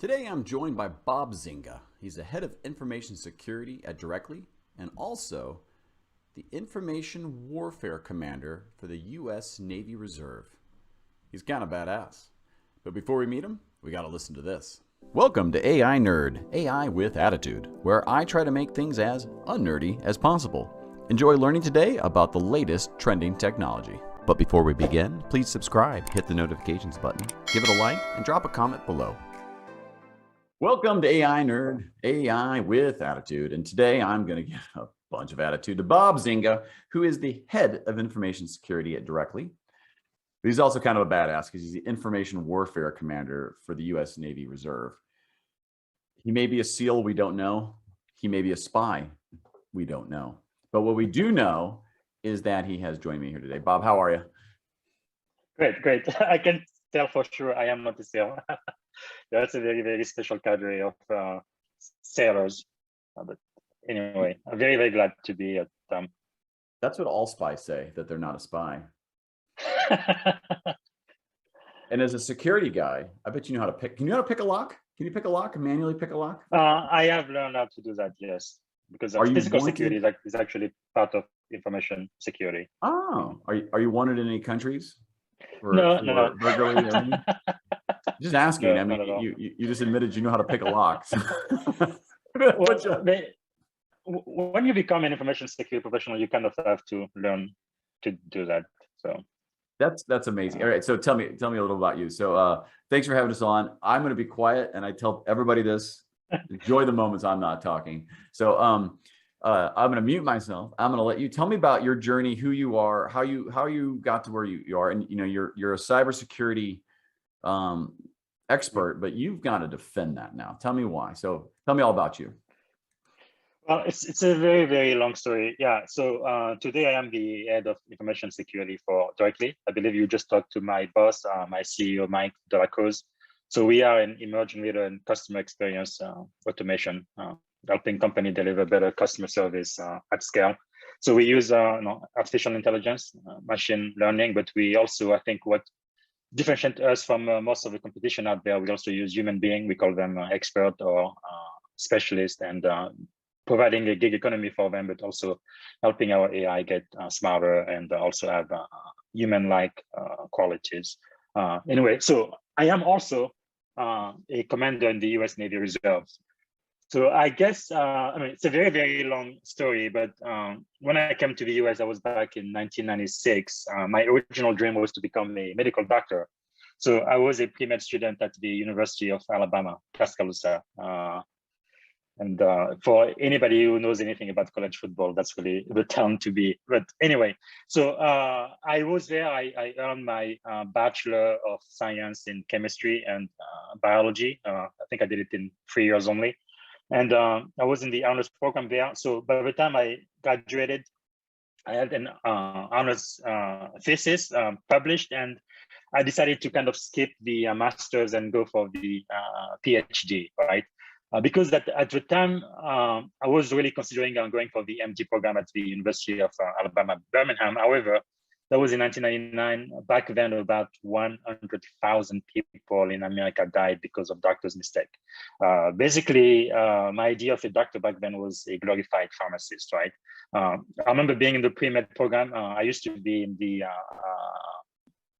Today I'm joined by Bob Zinga. He's the head of information security at Directly and also the information warfare commander for the U.S. Navy Reserve. He's kind of badass. But before we meet him, we got to listen to this. Welcome to AI Nerd, AI with Attitude, where I try to make things as unnerdy as possible. Enjoy learning today about the latest trending technology. But before we begin, please subscribe, hit the notifications button, give it a like, and drop a comment below. Welcome to AI Nerd, AI with Attitude. And today I'm going to give a bunch of attitude to Bob Zinga, who is the head of information security at Directly. But he's also kind of a badass because he's the information warfare commander for the U.S. Navy Reserve. He may be a SEAL, we don't know. He may be a spy, we don't know. But what we do know is that he has joined me here today. Bob, how are you? Great. I can tell for sure I am not a SEAL. That's a very, very special cadre of sailors. But anyway, I'm very, very glad to be at them. That's what all spies say, that they're not a spy. And as a security guy, I bet you know how to pick. Can you know how to pick a lock? Can you pick a lock, manually pick a lock? I have learned how to do that, yes. Because physical security is actually part of information security. Oh, are you wanted in any countries? No. Burglary? Just asking. No, I mean, you just admitted you know how to pick a lock. When you become an information security professional, you kind of have to learn to do that. So that's amazing. All right, so tell me a little about you. So thanks for having us on. I'm going to be quiet, and I tell everybody this: enjoy the moments I'm not talking. So I'm going to mute myself. I'm going to let you tell me about your journey, who you are, how you got to where you are, and you're a cybersecurity expert, but you've got to defend that now. Tell me why. So tell me all about you. Well, it's a very, very long story. Yeah. So today I am the head of information security for Directly. I believe you just talked to my boss, my CEO, Mike Delacruz. So we are an emerging leader in customer experience automation, helping company deliver better customer service at scale. So we use artificial intelligence, machine learning, but we also, I think, what differentiates us from most of the competition out there, we also use human being. We call them expert or specialist, and providing a gig economy for them, but also helping our AI get smarter and also have human-like qualities. Anyway, so I am also a commander in the U.S. Navy Reserve. So I guess, I mean, it's a very, very long story, but when I came to the US, I was back in 1996. My original dream was to become a medical doctor. So I was a pre-med student at the University of Alabama, Tuscaloosa. And for anybody who knows anything about college football, that's really the town to be. But anyway, so I was there. I earned my Bachelor of Science in Chemistry and Biology. I think I did it in 3 years only. And I was in the honors program there. So by the time I graduated, I had an honors thesis published, and I decided to kind of skip the master's and go for the PhD, right? Because at the time, I was really considering going for the MD program at the University of Alabama, Birmingham. However, that was in 1999. Back then, about 100,000 people in America died because of doctor's mistake. Basically, my idea of a doctor back then was a glorified pharmacist, right? I remember being in the pre-med program. I used to be in the,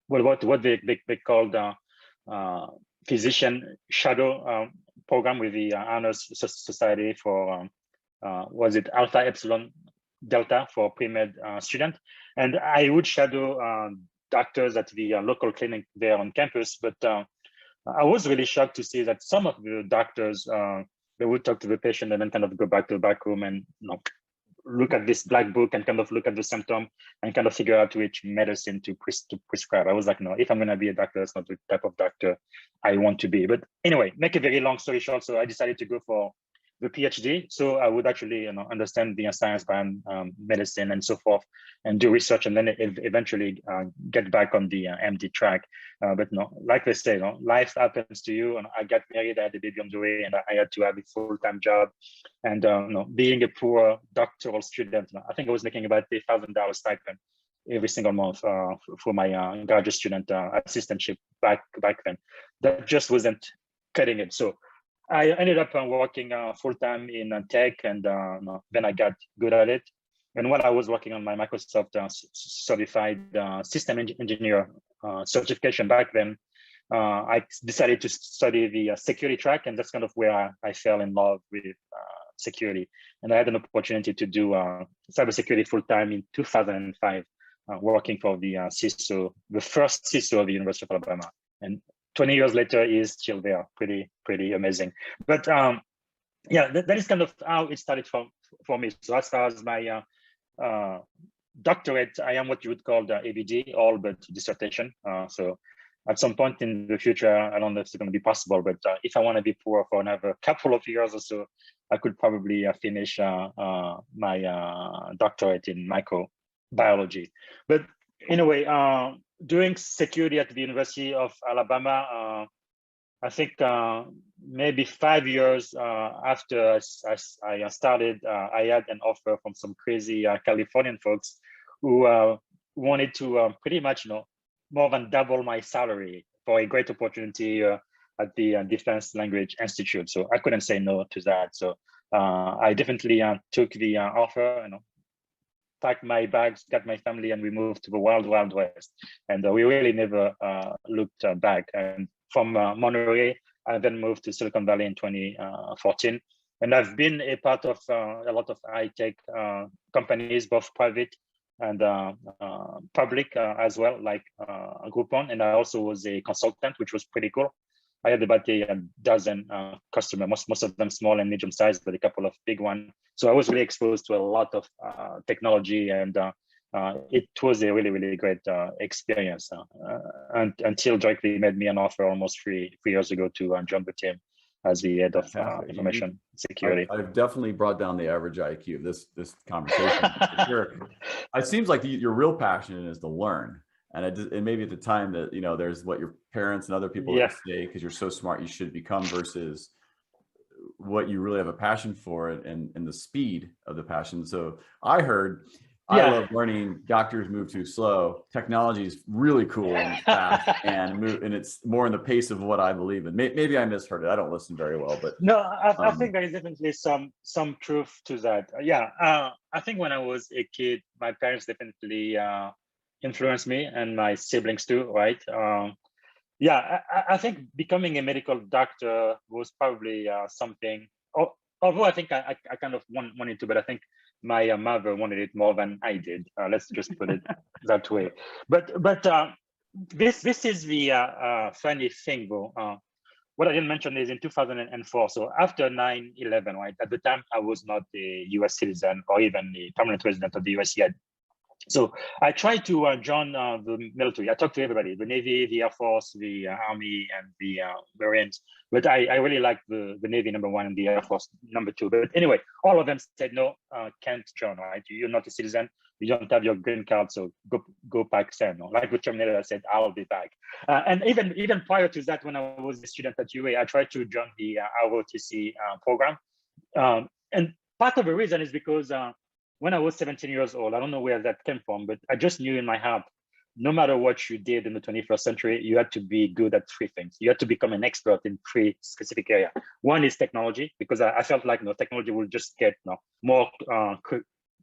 what they called physician shadow program with the Honors Society for, was it Alpha Epsilon Delta for pre-med student. And I would shadow doctors at the local clinic there on campus. But I was really shocked to see that some of the doctors, they would talk to the patient and then kind of go back to the back room and look at this black book and kind of look at the symptom and kind of figure out which medicine to prescribe. I was like, no, if I'm going to be a doctor, that's not the type of doctor I want to be. But anyway, make a very long story short. So I decided to go for the PhD, so I would actually understand the science behind medicine and so forth, and do research, and then eventually get back on the MD track. But no, like they say, life happens to you. And I got married, I had a baby on the way, and I had to have a full-time job. And being a poor doctoral student, I think I was making about $1,000 stipend every single month for my graduate student assistantship back then. That just wasn't cutting it. So I ended up working full-time in tech, and then I got good at it. And while I was working on my Microsoft certified system engineer certification back then, I decided to study the security track, and that's kind of where I fell in love with security. And I had an opportunity to do cybersecurity full-time in 2005, working for the CISO, the first CISO of the University of Alabama. And 20 years later, he is still there. Pretty amazing. But yeah, that is kind of how it started for me. So as far as my doctorate, I am what you would call the ABD, all but dissertation. So at some point in the future, I don't know if it's going to be possible, but if I want to be poor for another couple of years or so, I could probably finish my doctorate in microbiology. But anyway, doing security at the University of Alabama, I think maybe 5 years after I started, I had an offer from some crazy Californian folks who wanted to pretty much, more than double my salary for a great opportunity at the Defense Language Institute. So I couldn't say no to that. So I definitely took the offer, packed my bags, got my family, and we moved to the wild West. And we really never looked back. And from Monterey, I then moved to Silicon Valley in 2014. And I've been a part of a lot of high-tech companies, both private and public as well, like Groupon. And I also was a consultant, which was pretty cool. I had about a dozen customers, most of them small and medium sized, but a couple of big ones. So I was really exposed to a lot of technology, and it was a really great experience until directly made me an offer almost three years ago to join the team as the head of information security. I've definitely brought down the average IQ of this conversation. Sure. It seems like your real passion is to learn. And maybe at the time that, there's what your parents and other people say, because you're so smart, you should become, versus what you really have a passion for, and the speed of the passion. So I heard, I love learning. Doctors move too slow. Technology is really cool and fast, and it's more in the pace of what I believe in. Maybe I misheard it. I don't listen very well, but no, I think there is definitely some truth to that. I think when I was a kid, my parents definitely influenced me, and my siblings too, right? I think becoming a medical doctor was probably something. Although I think I kind of wanted to, but I think my mother wanted it more than I did. Let's just put it that way. But this is the funny thing, though. What I didn't mention is in 2004. So after 9/11, right? At the time, I was not a U.S. citizen or even a permanent resident of the U.S. yet. So I tried to join the military. I talked to everybody: the Navy, the Air Force, the Army, and the Marines. But I really liked the Navy, number one, and the Air Force, number two. But anyway, all of them said, no, can't join, right? You're not a citizen. You don't have your green card, so go back, Sam. Like the Terminator, I said, I'll be back. And even prior to that, when I was a student at UA, I tried to join the ROTC program. And part of the reason is because when I was 17 years old, I don't know where that came from, but I just knew in my heart, no matter what you did in the 21st century, you had to be good at three things. You had to become an expert in three specific areas. One is technology, because I felt like technology will just get more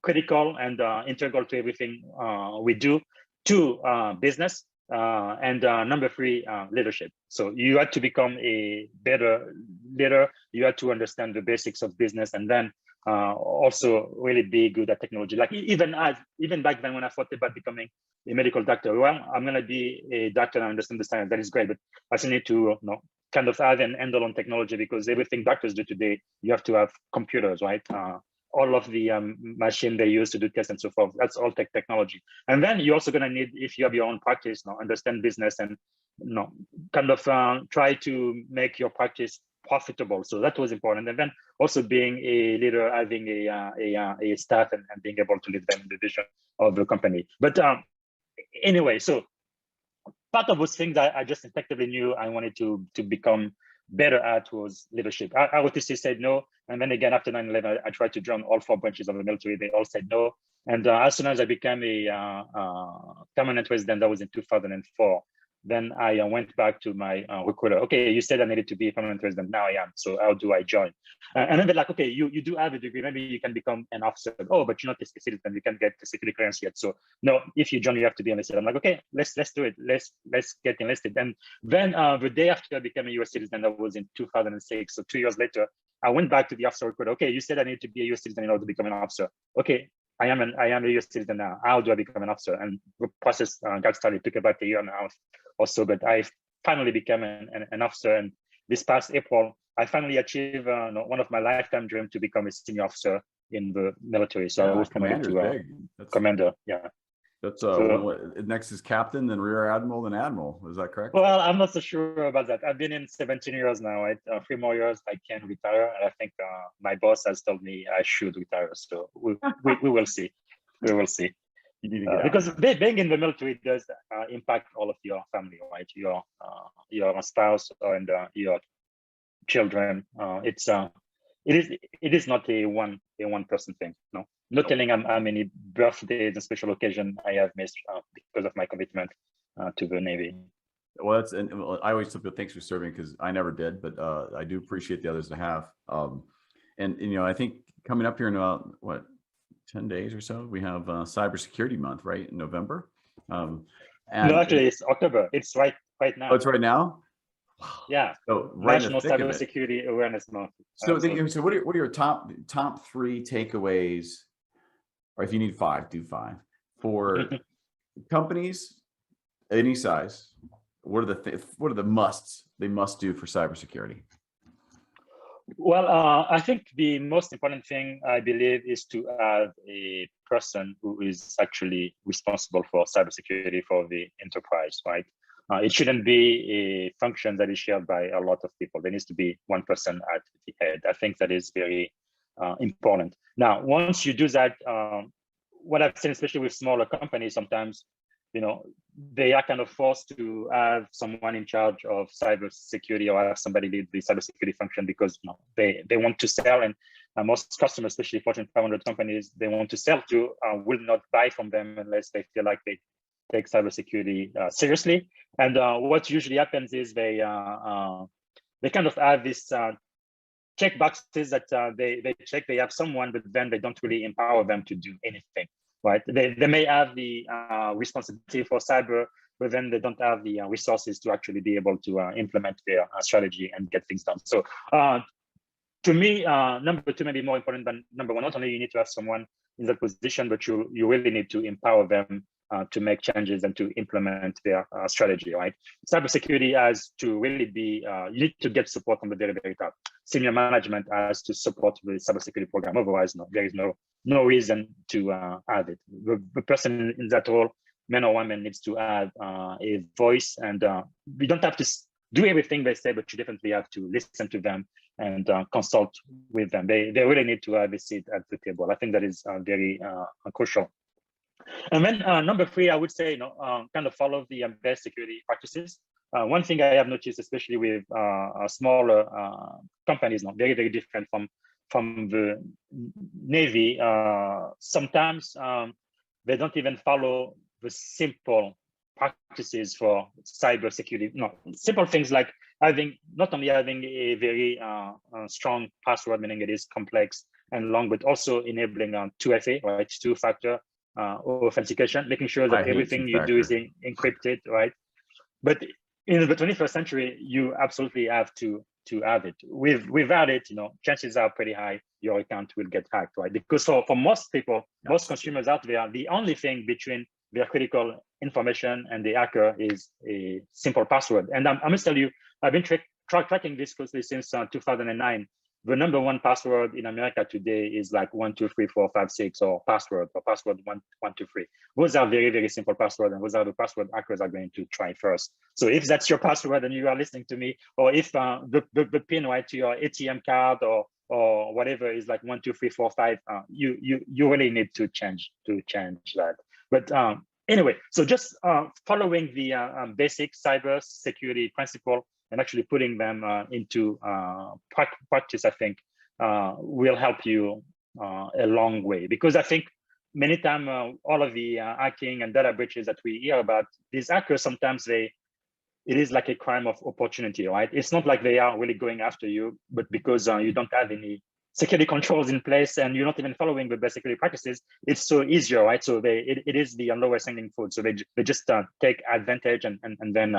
critical and integral to everything we do. Two, business. And number three, leadership. So you had to become a better leader. You had to understand the basics of business, and then also really be good at technology. Like even back then when I thought about becoming a medical doctor, well, I'm going to be a doctor and understand the science. That is great, but I still need to kind of have an handle on technology, because everything doctors do today, you have to have computers, right? All of the machine they use to do tests and so forth, that's all technology. And then you're also going to need, if you have your own practice, understand business and kind of try to make your practice profitable. So that was important. And then also being a leader, having a staff and being able to lead them in the vision of the company. But anyway, so part of those things I just instinctively knew I wanted to become better at was leadership. ROTC said no. And then again, after 9/11, I tried to join all four branches of the military. They all said no. And as soon as I became a permanent resident, that was in 2004, Then I went back to my recruiter. Okay, you said I needed to be a permanent resident. Now I am. So how do I join? And then they're like, okay, you do have a degree. Maybe you can become an officer. Oh, but you're not a citizen. You can't get the security clearance yet. So no, if you join, you have to be enlisted. I'm like, okay, let's do it. Let's get enlisted. And then the day after I became a U.S. citizen, that was in 2006. So 2 years later, I went back to the officer recruiter. Okay, you said I need to be a U.S. citizen in order to become an officer. Okay, I am a U.S. citizen now. How do I become an officer? And the process got started. It took about a year and a half or so, but I finally became an officer. And this past April, I finally achieved one of my lifetime dreams to become a senior officer in the military. So I was promoted to commander. Yeah. That's next is captain, then rear admiral, then admiral. Is that correct? Well, I'm not so sure about that. I've been in 17 years now, right? 3 more years I can retire. And I think my boss has told me I should retire. So we will see. We will see. You need to get because being in the military does impact all of your family, right? Your spouse and your children. It is not a one person thing. No, not telling how many birthdays and special occasions I have missed because of my commitment to the Navy. Well, I always tell people thanks for serving, because I never did, but I do appreciate the others that have. And I think coming up here in about 10 days or so, we have Cybersecurity Month, right, in November. No, actually, it's October. It's right now. Oh, it's right now. Yeah. So right National Cybersecurity Awareness Month. So, so what are your top 3 takeaways, or if you need 5, do 5 for companies any size? What are the musts they must do for cybersecurity? Well, I think the most important thing, I believe, is to have a person who is actually responsible for cybersecurity for the enterprise, right? It shouldn't be a function that is shared by a lot of people. There needs to be one person at the head. I think that is very important. Now, once you do that, what I've seen, especially with smaller companies, sometimes, they are kind of forced to have someone in charge of cybersecurity, or have somebody lead the cybersecurity function, because they want to sell, and most customers, especially Fortune 500 companies, they want to sell to, will not buy from them unless they feel like they take cybersecurity seriously. And what usually happens is they kind of have this check boxes that they check. They have someone, but then they don't really empower them to do anything, right? They may have the responsibility for cyber, but then they don't have the resources to actually be able to implement their strategy and get things done. So to me, number 2 may be more important than number 1. Not only you need to have someone in that position, but you really need to empower them to make changes and to implement their strategy, right? Cybersecurity has to really be, you need to get support from the very, very top. Senior management has to support the cybersecurity program. Otherwise, there is no reason to have it. The person in that role, man or woman, needs to have a voice, and we don't have to do everything they say, but you definitely have to listen to them and consult with them. They really need to have a seat at the table. I think that is very crucial. And then number 3, I would say, kind of follow the best security practices. One thing I have noticed, especially with smaller companies, very, very different from the Navy, sometimes they don't even follow the simple practices for cybersecurity. Simple things like not only having a very strong password, meaning it is complex and long, but also enabling 2FA, right, 2-factor authentication, making sure that everything you do is encrypted, right? But in the 21st century, you absolutely have to have it. Without it, chances are pretty high your account will get hacked, right? Because for most people, most consumers out there, the only thing between their critical information and the hacker is a simple password. And I must tell you, I've been tracking this closely since 2009. The number 1 password in America today is like 1234556, or password 123. Those are very, very simple passwords, and those are the password hackers are going to try first. So if that's your password and you are listening to me, or if the pin, right, to your ATM card or whatever is like 12345, you really need to change that. But anyway, so just following the basic cyber security principle and actually putting them into practice, I think will help you a long way. Because I think many times all of the hacking and data breaches that we hear about, these hackers, sometimes they it is like a crime of opportunity, right? It's not like they are really going after you, but because you don't have any security controls in place and you're not even following the best security practices, it's so easier, right? So it is the lowest hanging fruit. So they just take advantage and then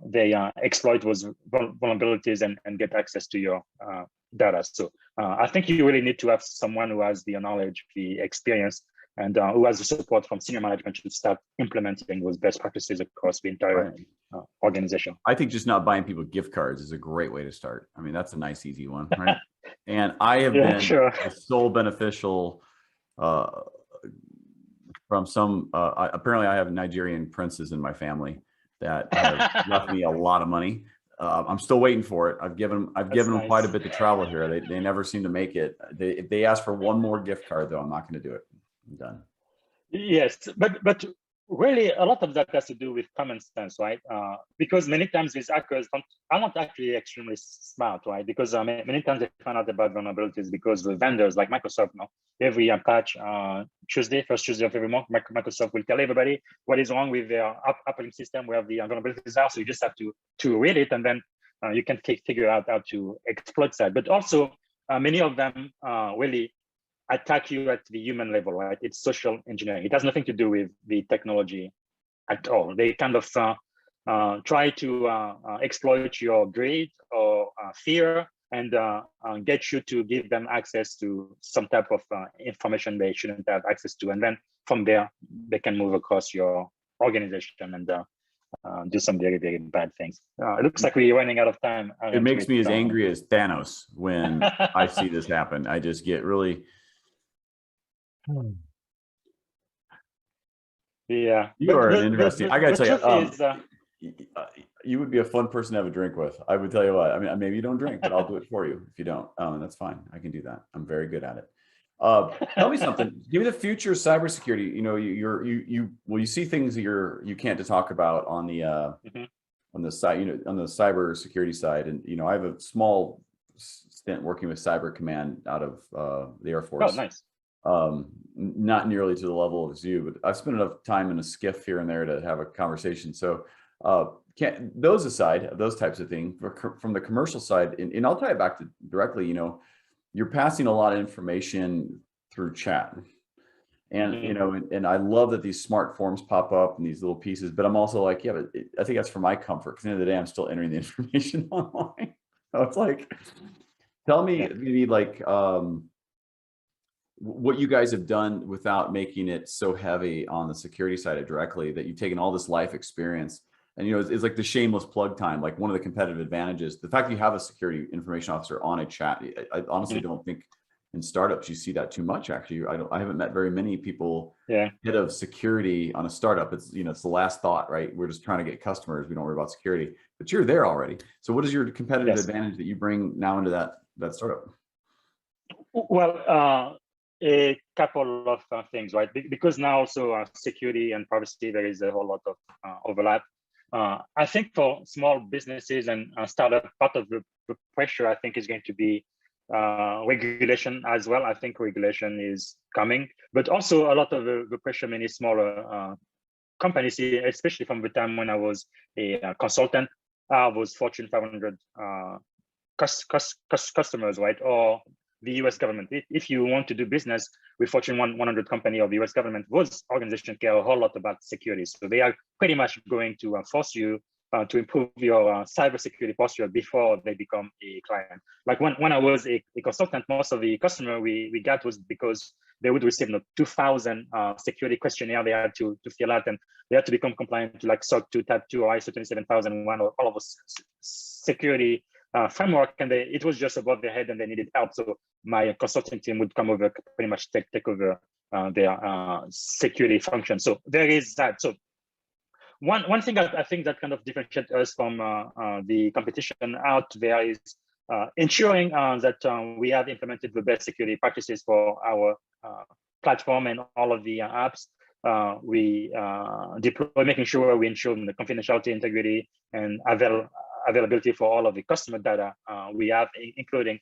they exploit those vulnerabilities and get access to your data. So I think you really need to have someone who has the knowledge, the experience, and who has the support from senior management to start implementing those best practices across the entire organization. I think just not buying people gift cards is a great way to start. I mean, that's a nice, easy one, right? And I have been the sole beneficial from some, apparently I have Nigerian princes in my family that have left me a lot of money. I'm still waiting for it. I've given them quite a bit to travel here. They never seem to make it. They ask for one more gift card though. I'm not going to do it. I'm done. Yes, but really a lot of that has to do with common sense, right? Because many times these hackers are not actually extremely smart, right? Because many times they find out about vulnerabilities because the vendors like Microsoft, every patch first Tuesday of every month, Microsoft will tell everybody what is wrong with their operating system, where the vulnerabilities are. So you just have to read it, and then you can figure out how to exploit that. But also many of them really attack you at the human level, right? It's social engineering. It has nothing to do with the technology at all. They kind of try to exploit your greed or fear and get you to give them access to some type of information they shouldn't have access to. And then from there, they can move across your organization and do some very, very bad things. It looks like we're running out of time. It makes me as angry as Thanos when I see this happen. I just get really... Yeah, you are an interesting. I gotta tell you, you would be a fun person to have a drink with. I would tell you what. I mean, maybe you don't drink, but I'll do it for you if you don't. That's fine. I can do that. I'm very good at it. Tell me something. Give me the future of cybersecurity. You see things that you can't talk about on the on the side. On the cybersecurity side, and I have a small stint working with Cyber Command out of the Air Force. Oh, nice. Not nearly to the level of you, but I've spent enough time in a skiff here and there to have a conversation. So those aside, those types of things, from the commercial side, and I'll tie it back to directly, you're passing a lot of information through chat. And, and I love that these smart forms pop up and these little pieces, but I'm also like, yeah, but I think that's for my comfort. Because at the end of the day, I'm still entering the information online. So it's like, tell me maybe like, what you guys have done without making it so heavy on the security side directly, that you've taken all this life experience and, it's like the shameless plug time, like one of the competitive advantages, the fact that you have a security information officer on a chat. I honestly don't think in startups you see that too much. Actually, I haven't met very many people head of security on a startup. It's, it's the last thought, right? We're just trying to get customers. We don't worry about security, but you're there already. So what is your competitive advantage that you bring now into that startup? Well, a couple of things, right? Because now also security and privacy, there is a whole lot of overlap. I think for small businesses and startup, part of the pressure, I think, is going to be regulation as well. I think regulation is coming, but also a lot of the pressure, many smaller companies, especially from the time when I was a consultant, was Fortune 500 customers, right? Or the U.S. government. If you want to do business with Fortune 100 company or the U.S. government, those organizations care a whole lot about security. So they are pretty much going to force you to improve your cybersecurity posture before they become a client. Like when I was a consultant, most of the customer we got was because they would receive 2,000 security questionnaire they had to fill out, and they had to become compliant to like SOC 2, Type 2, or ISO 27001, or all of those security framework, and it was just above their head and they needed help. So my consulting team would come over, pretty much take over their security function. So there is that. So one thing that I think that kind of differentiates us from the competition out there is ensuring that we have implemented the best security practices for our platform and all of the apps. We deploy, making sure we ensure the confidentiality, integrity, and availability for all of the customer data we have, including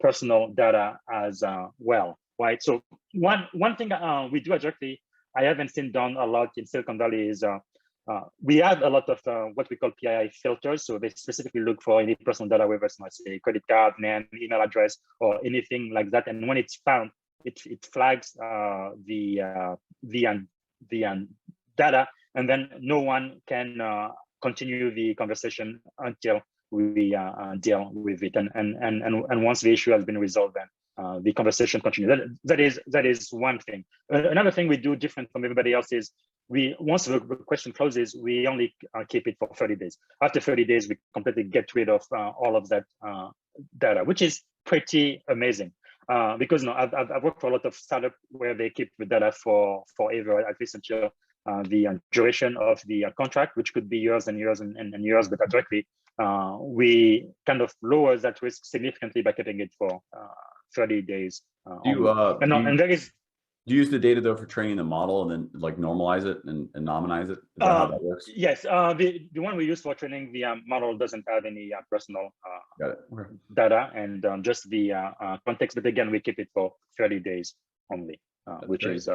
personal data as well, right? So one thing we do directly, I haven't seen done a lot in Silicon Valley, is we have a lot of what we call PII filters. So they specifically look for any personal data, whether it's, let's say, credit card, name, email address, or anything like that. And when it's found, it flags the data, and then no one can continue the conversation until we deal with it. And once the issue has been resolved, then the conversation continues. That is one thing. Another thing we do different from everybody else is once the question closes, we only keep it for 30 days. After 30 days, we completely get rid of all of that data, which is pretty amazing. Because I've worked for a lot of startups where they keep the data for forever, at least until the duration of the contract, which could be years and years and years. But directly, we kind of lower that risk significantly by keeping it for 30 days. Do you use the data though for training the model and then like normalize it and nominize it? Is that how that works? Yes, the one we use for training the model doesn't have any personal data and just the context. But again, we keep it for 30 days only, which is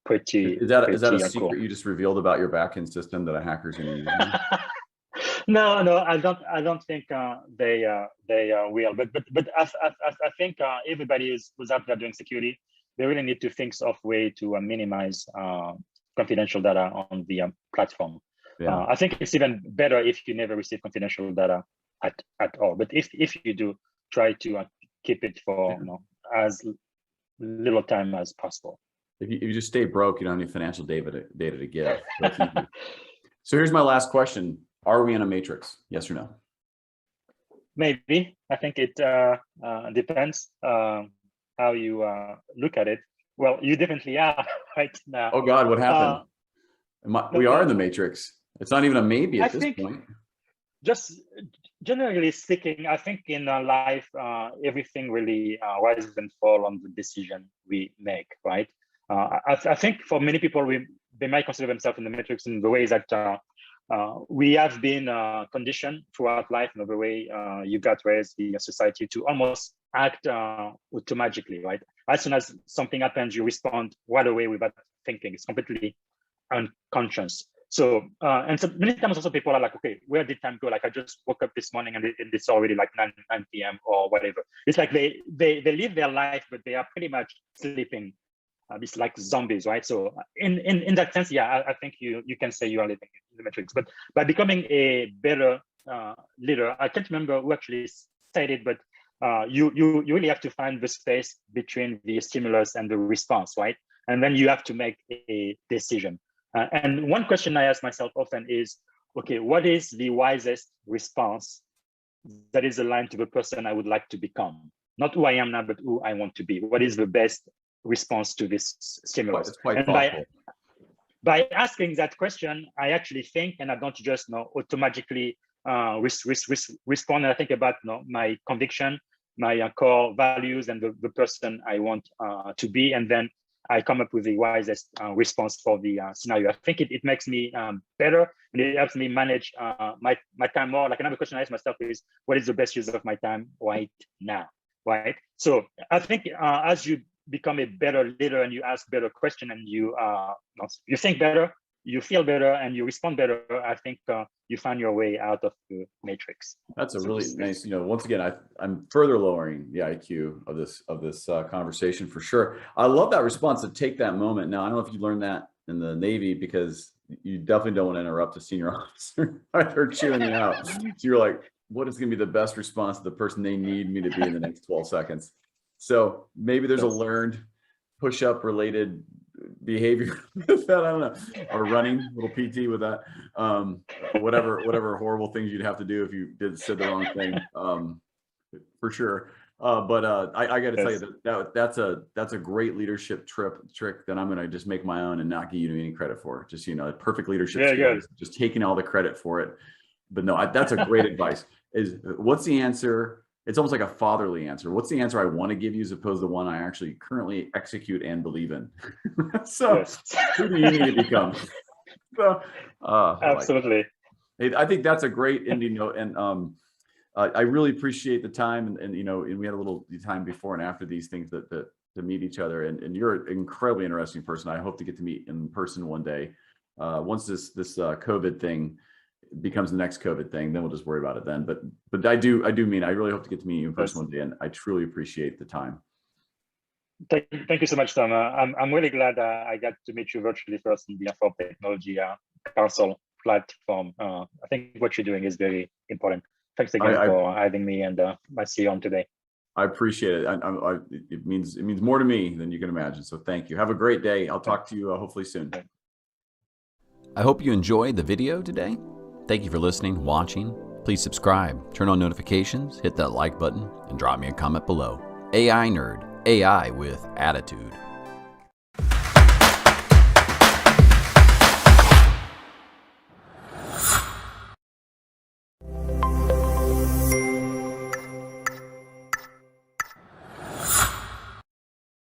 pretty. Is that a secret cool. you just revealed about your backend system that a hacker's going to use? No, I don't think they will. But I think everybody who's out there doing security, they really need to think of way to minimize confidential data on the platform. Yeah. I think it's even better if you never receive confidential data at all. But if you do, try to keep it for as little time as possible. If you just stay broke, you don't have any financial data to give. So here's my last question. Are we in a matrix? Yes or no? Maybe. I think it depends how you look at it. Well, you definitely are right now. Oh God, what happened? We are in the matrix. It's not even a maybe at this point. Just generally speaking, I think in life, everything really rises and falls on the decision we make, right? I think for many people, they might consider themselves in the matrix in the ways that we have been conditioned throughout life, in the way you got raised in your society to almost act automatically, right? As soon as something happens, you respond right away without thinking. It's completely unconscious. So, and so many times also people are like, okay, where did time go? Like I just woke up this morning and it's already like 9 p.m. or whatever. It's like they live their life, but they are pretty much sleeping. It's like zombies, right? So in that sense, yeah, I think you can say you are living in the matrix. But by becoming a better leader, I can't remember who actually said it, but you really have to find the space between the stimulus and the response, right? And then you have to make a decision. And one question I ask myself often is, okay, what is the wisest response that is aligned to the person I would like to become? Not who I am now, but who I want to be. What is the best response to this stimulus? It's quite and by asking that question, I actually think, and I don't just automatically respond. And I think about my conviction, my core values, and the person I want to be, and then I come up with the wisest response for the scenario. I think it makes me better, and it helps me manage my time more. Like another question I ask myself is, what is the best use of my time right now, right? So I think as you become a better leader and you ask better questions and you think better, you feel better, and you respond better, I think you find your way out of the matrix. That's a really nice, once again, I'm further lowering the IQ of this conversation for sure. I love that response to take that moment. Now, I don't know if you learned that in the Navy, because you definitely don't want to interrupt a senior officer. They're chewing you out. So you're like, what is going to be the best response to the person they need me to be in the next 12 seconds? So maybe there's a learned push-up related behavior with that. I don't know, or running, little PT with that. Whatever horrible things you'd have to do if you said the wrong thing, for sure. But I got to tell you that's a great leadership trick that I'm going to just make my own and not give you any credit for. Just perfect leadership skills, just taking all the credit for it. But no, that's a great advice. What's the answer? It's almost like a fatherly answer. What's the answer I want to give you as opposed to the one I actually currently execute and believe in? So who do you need to become? So, absolutely. I think that's a great ending note. And I really appreciate the time. And we had a little time before and after these things to meet each other. And you're an incredibly interesting person. I hope to get to meet in person one day. Once this COVID thing becomes the next COVID thing, then we'll just worry about it then. But I really hope to get to meet you in person one day, and I truly appreciate the time. Thank you so much, Tom. I'm really glad I got to meet you virtually first in the Inform Technology Council platform. I think what you're doing is very important. Thanks again for having me and my CEO on today. I appreciate it. It means more to me than you can imagine. So thank you. Have a great day. I'll talk to you hopefully soon. I hope you enjoyed the video today. Thank you for listening, watching. Please subscribe, turn on notifications, hit that like button, and drop me a comment below. AI Nerd, AI with attitude.